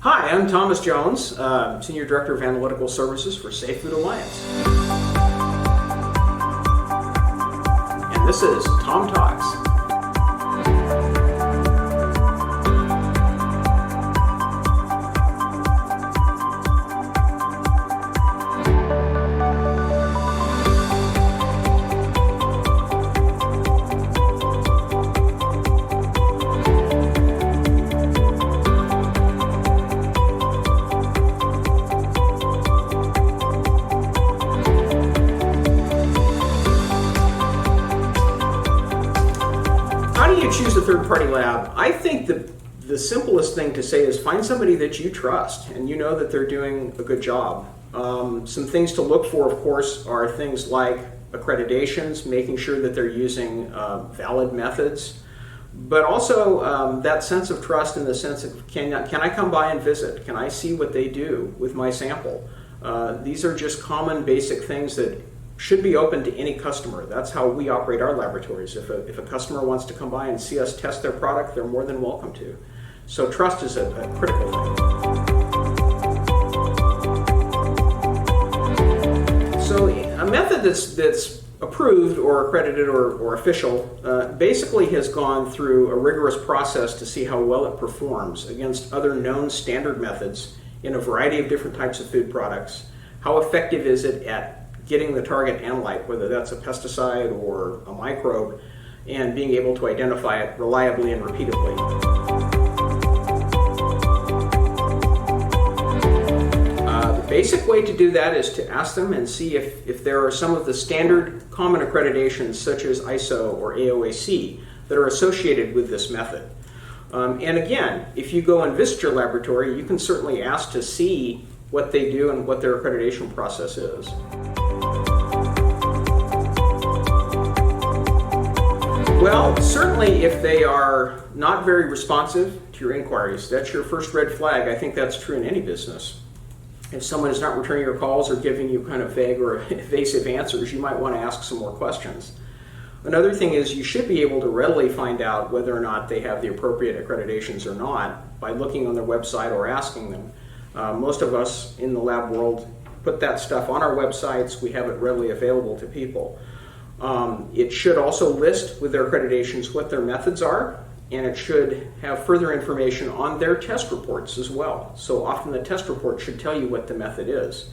Hi, I'm Thomas Jones, Senior Director of Analytical Services for Safe Food Alliance. And this is Tom Talks. How do you choose a third-party lab? I think the simplest thing to say is find somebody that you trust and you know that they're doing a good job. Some things to look for, of course, are things like accreditations, making sure that they're using valid methods, but also that sense of trust in the sense of can I come by and visit? Can I see what they do with my sample? These are just common basic things that should be open to any customer. That's how we operate our laboratories. If a customer wants to come by and see us test their product, they're more than welcome to. So trust is a critical thing. So a method that's approved or accredited or official basically has gone through a rigorous process to see how well it performs against other known standard methods in a variety of different types of food products. How effective is it at getting the target analyte, whether that's a pesticide or a microbe, and being able to identify it reliably and repeatedly. The basic way to do that is to ask them and see if there are some of the standard common accreditations such as ISO or AOAC that are associated with this method. And again, if you go and visit your laboratory, you can certainly ask to see what they do and what their accreditation process is. Well, certainly if they are not very responsive to your inquiries, that's your first red flag. I think that's true in any business. If someone is not returning your calls or giving you kind of vague or evasive answers, you might want to ask some more questions. Another thing is you should be able to readily find out whether or not they have the appropriate accreditations or not by looking on their website or asking them. Most of us in the lab world put that stuff on our websites. We have it readily available to people. It should also list with their accreditations what their methods are, and it should have further information on their test reports as well. So often the test report should tell you what the method is.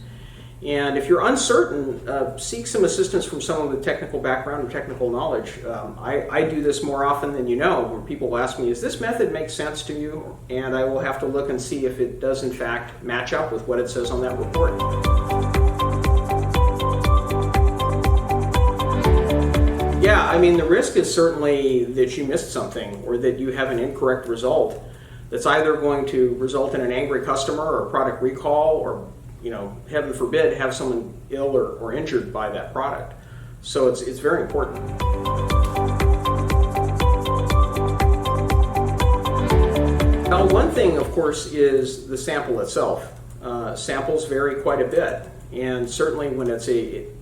And if you're uncertain, seek some assistance from someone with technical background and technical knowledge. I do this more often than you know, where people ask me, does this method make sense to you? And I will have to look and see if it does in fact match up with what it says on that report. Yeah, I mean, the risk is certainly that you missed something or that you have an incorrect result that's either going to result in an angry customer or a product recall or, heaven forbid, have someone ill or injured by that product. So it's very important. Now, one thing, of course, is the sample itself. Samples vary quite a bit. And certainly when it's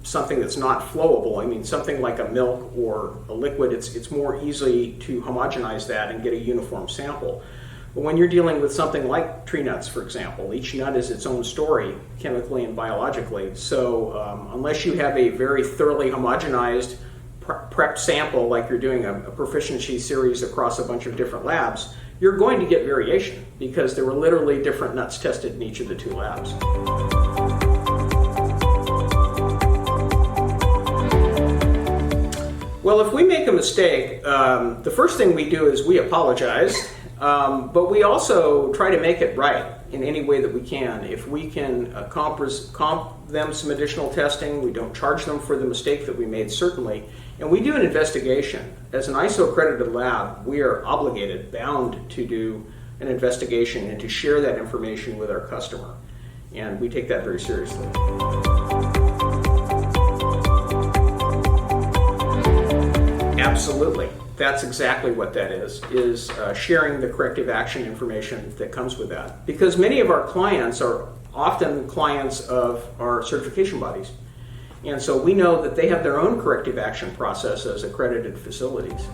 something that's not flowable, I mean something like a milk or a liquid, it's more easy to homogenize that and get a uniform sample. But when you're dealing with something like tree nuts, for example, each nut is its own story, chemically and biologically. So unless you have a very thoroughly homogenized prepped sample, like you're doing a proficiency series across a bunch of different labs, you're going to get variation because there were literally different nuts tested in each of the two labs. Well, if we make a mistake, the first thing we do is we apologize, but we also try to make it right in any way that we can. If we can comp them some additional testing, we don't charge them for the mistake that we made, certainly, and we do an investigation. As an ISO accredited lab, we are obligated, bound to do an investigation and to share that information with our customer, and we take that very seriously. Absolutely. That's exactly what that is sharing the corrective action information that comes with that. Because many of our clients are often clients of our certification bodies. And so we know that they have their own corrective action process as accredited facilities.